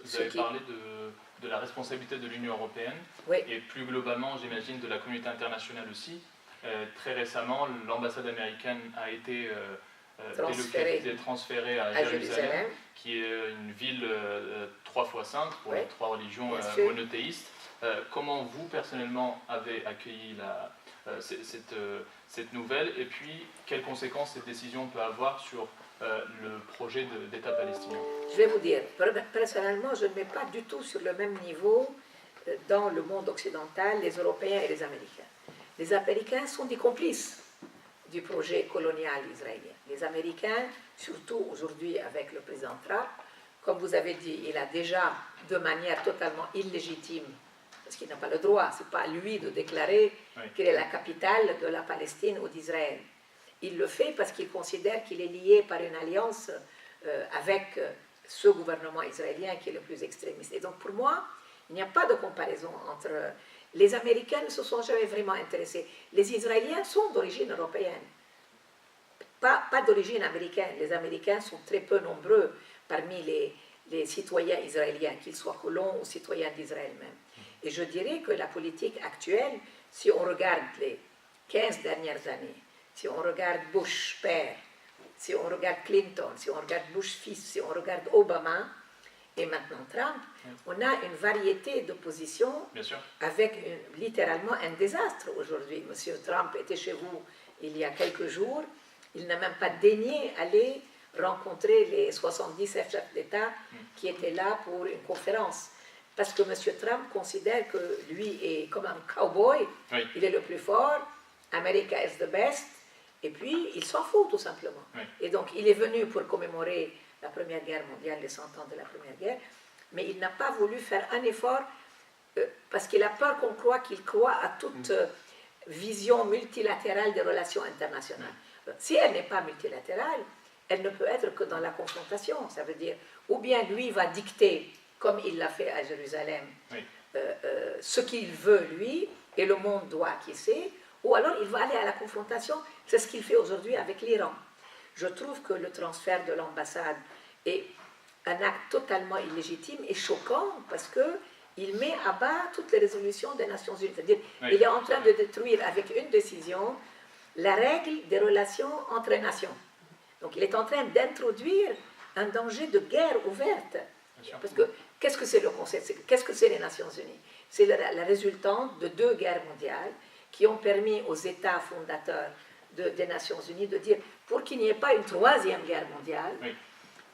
Vous avez parlé de la responsabilité de l'Union européenne et plus globalement, j'imagine, de la communauté internationale aussi. Très récemment, l'ambassade américaine a été transférée à Jérusalem, qui est une ville 3 fois sainte pour les 3 religions monothéistes. Comment vous, personnellement, avez accueilli cette nouvelle et puis quelles conséquences cette décision peut avoir sur le projet d'État palestinien? Je vais vous dire, personnellement, je ne mets pas du tout sur le même niveau dans le monde occidental les Européens et les Américains. Les Américains sont des complices du projet colonial israélien. Les Américains, surtout aujourd'hui avec le président Trump, comme vous avez dit, il a déjà, de manière totalement illégitime, parce qu'il n'a pas le droit, ce n'est pas à lui de déclarer quelle est la capitale de la Palestine ou d'Israël. Il le fait parce qu'il considère qu'il est lié par une alliance avec ce gouvernement israélien qui est le plus extrémiste. Et donc pour moi, il n'y a pas de comparaison entre... Les Américains ne se sont jamais vraiment intéressés. Les Israéliens sont d'origine européenne, pas d'origine américaine. Les Américains sont très peu nombreux parmi les citoyens israéliens, qu'ils soient colons ou citoyens d'Israël même. Et je dirais que la politique actuelle, si on regarde les 15 dernières années, si on regarde Bush père, si on regarde Clinton, si on regarde Bush fils, si on regarde Obama et maintenant Trump, on a une variété de positions avec littéralement un désastre aujourd'hui. Monsieur Trump était chez vous il y a quelques jours, il n'a même pas daigné aller rencontrer les 77 chefs d'État qui étaient là pour une conférence. Parce que M. Trump considère que lui est comme un cowboy, il est le plus fort, America is the best, et puis il s'en fout tout simplement. Et donc il est venu pour commémorer la Première Guerre mondiale, les 100 ans de la Première Guerre, mais il n'a pas voulu faire un effort parce qu'il a peur qu'on croit qu'il croit à toute vision multilatérale des relations internationales. Si elle n'est pas multilatérale, elle ne peut être que dans la confrontation. Ça veut dire, ou bien lui va dicter, comme il l'a fait à Jérusalem, ce qu'il veut lui, et le monde doit acquiescer, ou alors il va aller à la confrontation. C'est ce qu'il fait aujourd'hui avec l'Iran. Je trouve que le transfert de l'ambassade est un acte totalement illégitime et choquant parce qu'il met à bas toutes les résolutions des Nations Unies. C'est-à-dire il est en train de détruire avec une décision la règle des relations entre nations. Donc il est en train d'introduire un danger de guerre ouverte. Parce que qu'est-ce que c'est le concept? Qu'est-ce que c'est les Nations Unies? C'est la résultante de 2 guerres mondiales qui ont permis aux États fondateurs des Nations Unies de dire, pour qu'il n'y ait pas une 3e guerre mondiale,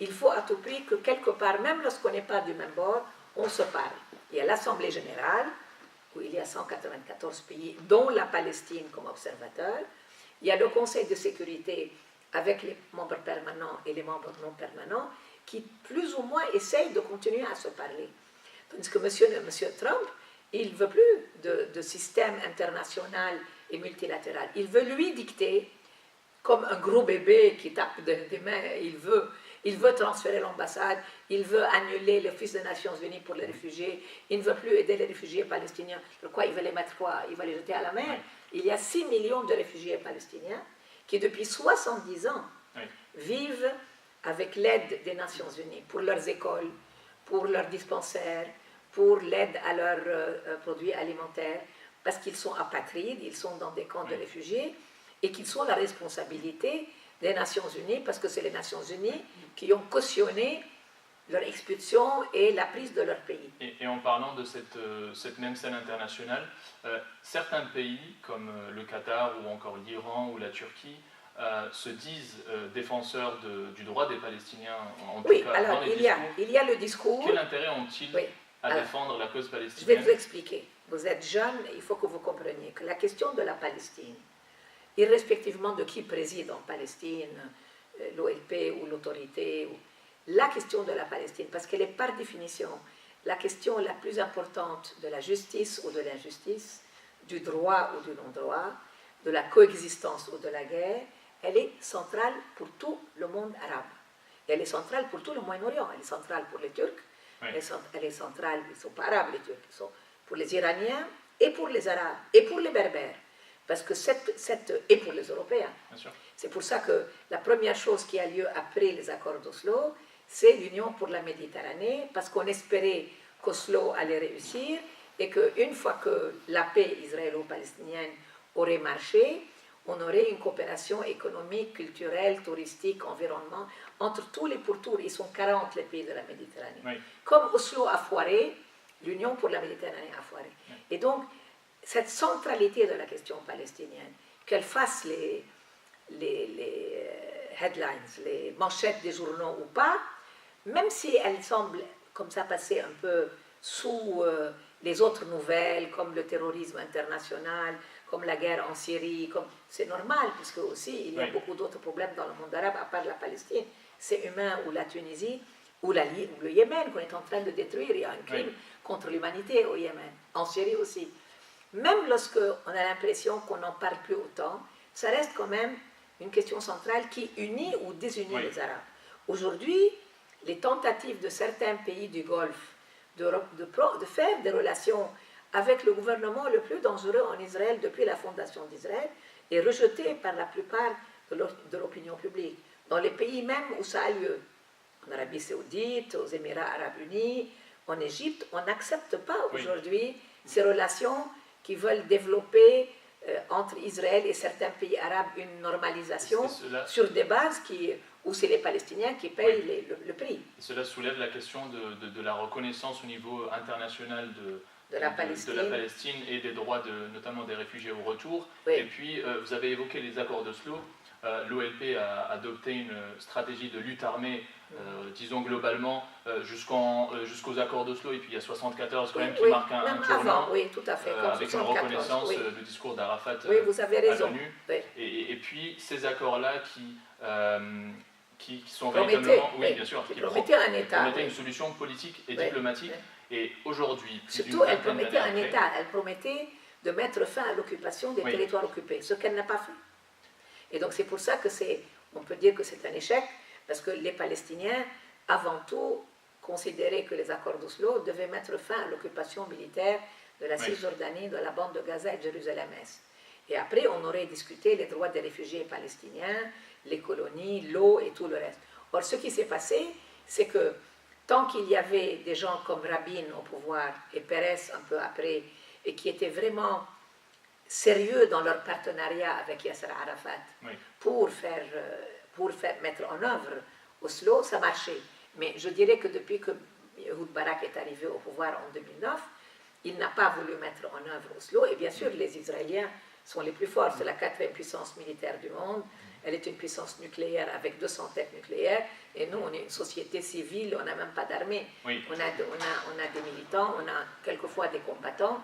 il faut à tout prix que quelque part, même lorsqu'on n'est pas du même bord, on se parle. Il y a l'Assemblée générale, où il y a 194 pays, dont la Palestine comme observateur. Il y a le Conseil de sécurité avec les membres permanents et les membres non permanents, qui plus ou moins essayent de continuer à se parler. Tandis que M. Trump, il ne veut plus de système international et multilatéral. Il veut lui dicter, comme un gros bébé qui tape des mains, il veut transférer l'ambassade, il veut annuler l'Office des Nations Unies pour les réfugiés, il ne veut plus aider les réfugiés palestiniens. Pourquoi il va les mettre quoi? Il va les jeter à la mer. Il y a 6 millions de réfugiés palestiniens qui, depuis 70 ans, vivent avec l'aide des Nations Unies pour leurs écoles, pour leurs dispensaires, pour l'aide à leurs produits alimentaires, parce qu'ils sont apatrides, ils sont dans des camps de réfugiés, et qu'ils sont la responsabilité des Nations Unies, parce que c'est les Nations Unies qui ont cautionné leur expulsion et la prise de leur pays. Et en parlant de cette même scène internationale, certains pays, comme le Qatar ou encore l'Iran ou la Turquie, se disent défenseurs du droit des Palestiniens, en tout cas alors dans les il y a le discours. Quel intérêt ont-ils à défendre la cause palestinienne? Je vais vous expliquer. Vous êtes jeune, il faut que vous compreniez que la question de la Palestine, irrespectivement de qui préside en Palestine, l'OLP ou l'autorité, la question de la Palestine, parce qu'elle est par définition la question la plus importante de la justice ou de l'injustice, du droit ou du non-droit, de la coexistence ou de la guerre, elle est centrale pour tout le monde arabe. Et elle est centrale pour tout le Moyen-Orient. Elle est centrale pour les Turcs, elle est centrale, ils ne sont pas arabes les Turcs, ils sont pour les Iraniens et pour les Arabes et pour les Berbères. Parce que et pour les Européens. C'est pour ça que la première chose qui a lieu après les accords d'Oslo, c'est l'Union pour la Méditerranée, parce qu'on espérait qu'Oslo allait réussir et qu'une fois que la paix israélo-palestinienne aurait marché, on aurait une coopération économique, culturelle, touristique, environnement, entre tous les pourtours. Ils sont 40 les pays de la Méditerranée. Oui. Comme Oslo a foiré, l'Union pour la Méditerranée a foiré. Oui. Et donc, cette centralité de la question palestinienne, qu'elle fasse les headlines, les manchettes des journaux ou pas, même si elle semble comme ça passer un peu sous les autres nouvelles, comme le terrorisme international, comme la guerre en Syrie, c'est normal, puisque aussi il y a beaucoup d'autres problèmes dans le monde arabe à part la Palestine. C'est humain, ou la Tunisie, ou le Yémen qu'on est en train de détruire. Il y a un crime contre l'humanité au Yémen, en Syrie aussi. Même lorsqu'on a l'impression qu'on n'en parle plus autant, ça reste quand même une question centrale qui unit ou désunit les Arabes. Aujourd'hui, les tentatives de certains pays du Golfe de faire des relations avec le gouvernement le plus dangereux en Israël depuis la fondation d'Israël est rejetée par la plupart de l'opinion publique. Dans les pays même où ça a lieu, en Arabie Saoudite, aux Émirats Arabes Unis, en Égypte, on n'accepte pas aujourd'hui ces relations qui veulent développer entre Israël et certains pays arabes une normalisation sur des bases où c'est les Palestiniens qui payent le prix. Et cela soulève la question de la reconnaissance au niveau international de la Palestine et des droits notamment des réfugiés au retour. Et puis, vous avez évoqué les accords d'Oslo. L'OLP a adopté une stratégie de lutte armée, disons globalement, jusqu'aux accords d'Oslo, et puis il y a 1974 quand même qui marque un tournant, tout à fait, avec une reconnaissance, le discours d'Arafat vous avez raison. à l'ONU. Et puis ces accords-là qui sont véritablement, bien sûr, qui promettaient un État, promettaient une solution politique et diplomatique. Et aujourd'hui, surtout, elle promettait un État, elle promettait de mettre fin à l'occupation des territoires occupés, ce qu'elle n'a pas fait. Et donc c'est pour ça on peut dire que c'est un échec, parce que les Palestiniens, avant tout, considéraient que les accords d'Oslo devaient mettre fin à l'occupation militaire de la Cisjordanie, de la bande de Gaza et de Jérusalem-Est. Et après, on aurait discuté les droits des réfugiés palestiniens, les colonies, l'eau et tout le reste. Or, ce qui s'est passé, c'est que tant qu'il y avait des gens comme Rabin au pouvoir et Peres un peu après, et qui étaient vraiment sérieux dans leur partenariat avec Yasser Arafat pour mettre en œuvre Oslo, ça marchait. Mais je dirais que depuis que Ehud Barak est arrivé au pouvoir en 2009, il n'a pas voulu mettre en œuvre Oslo. Et bien sûr, les Israéliens sont les plus forts. C'est la 4e puissance militaire du monde. Elle est une puissance nucléaire avec 200 têtes nucléaires. Et nous, on est une société civile, on n'a même pas d'armée. On a des militants, on a quelquefois des combattants,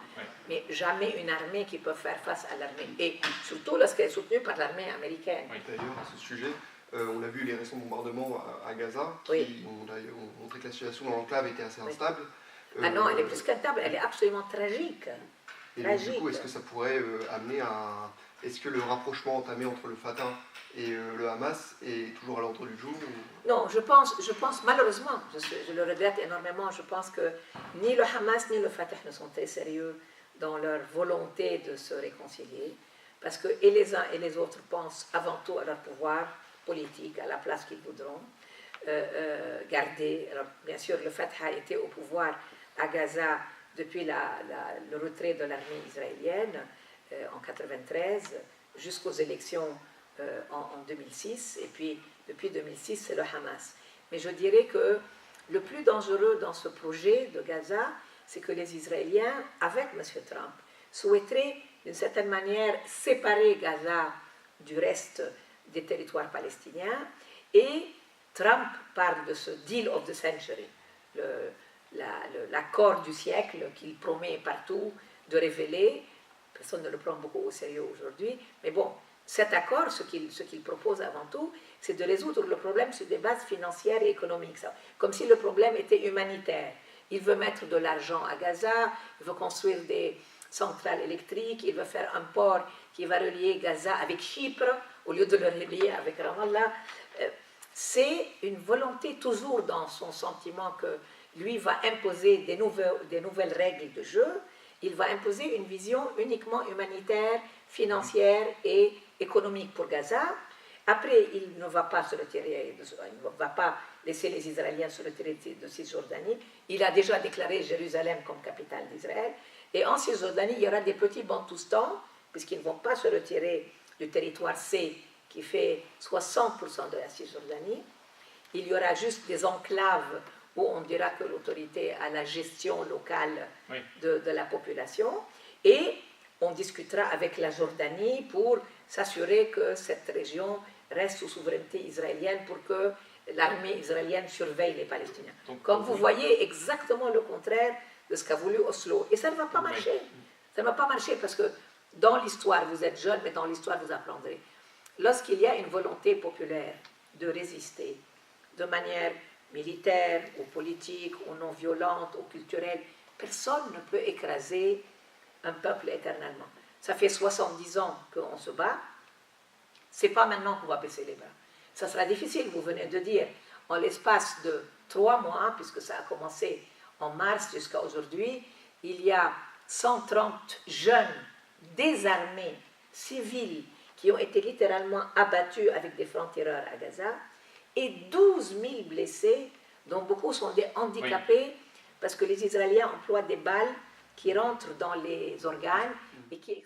mais jamais une armée qui peut faire face à l'armée. Et surtout lorsqu'elle est soutenue par l'armée américaine. D'ailleurs, à ce sujet, on a vu les récents bombardements à Gaza, qui ont montré que la situation dans l'enclave était assez instable. Ah non, elle est plus qu'instable, elle est absolument tragique. Et donc, du coup, est-ce que ça pourrait amener à... Est-ce que le rapprochement entamé entre le Fatah et le Hamas est toujours à l'ordre du jour Non, je pense malheureusement, je le regrette énormément, je pense que ni le Hamas ni le Fatah ne sont très sérieux dans leur volonté de se réconcilier, parce que et les uns et les autres pensent avant tout à leur pouvoir politique, à la place qu'ils voudront garder. Alors, bien sûr, le Fatah était au pouvoir à Gaza depuis le retrait de l'armée israélienne en 1993 jusqu'aux élections en 2006, et puis depuis 2006 c'est le Hamas. Mais je dirais que le plus dangereux dans ce projet de Gaza, c'est que les Israéliens, avec M. Trump, souhaiteraient d'une certaine manière séparer Gaza du reste des territoires palestiniens, et Trump parle de ce deal of the century, l'accord du siècle qu'il promet partout de révéler. Personne ne le prend beaucoup au sérieux aujourd'hui, mais bon, cet accord, ce qu'il propose avant tout, c'est de résoudre le problème sur des bases financières et économiques, comme si le problème était humanitaire. Il veut mettre de l'argent à Gaza, il veut construire des centrales électriques, il veut faire un port qui va relier Gaza avec Chypre, au lieu de le relier avec Ramallah. C'est une volonté toujours dans son sentiment que lui va imposer des nouvelles règles de jeu. Il va imposer une vision uniquement humanitaire, financière et économique pour Gaza. Après, il ne va pas se retirer, il ne va pas laisser les Israéliens se retirer de Cisjordanie. Il a déjà déclaré Jérusalem comme capitale d'Israël. Et en Cisjordanie, il y aura des petits Bantoustans, puisqu'ils ne vont pas se retirer du territoire C, qui fait 60% de la Cisjordanie. Il y aura juste des enclaves où on dira que l'autorité a la gestion locale de la population. Et on discutera avec la Jordanie pour s'assurer que cette région reste sous souveraineté israélienne pour que l'armée israélienne surveille les Palestiniens. Donc, comme vous voyez, exactement le contraire de ce qu'a voulu Oslo. Et ça ne va pas marcher. Ça ne va pas marcher parce que dans l'histoire, vous êtes jeune, mais dans l'histoire, vous apprendrez. Lorsqu'il y a une volonté populaire de résister de manière militaire ou politique ou non violente ou culturelle, personne ne peut écraser un peuple éternellement. Ça fait 70 ans qu'on se bat. Ce n'est pas maintenant qu'on va baisser les bras. Ça sera difficile, vous venez de dire, en l'espace de 3 mois, puisque ça a commencé en mars jusqu'à aujourd'hui, il y a 130 jeunes désarmés, civils, qui ont été littéralement abattus avec des francs-tireurs à Gaza, et 12 000 blessés, dont beaucoup sont des handicapés, parce que les Israéliens emploient des balles qui rentrent dans les organes et qui...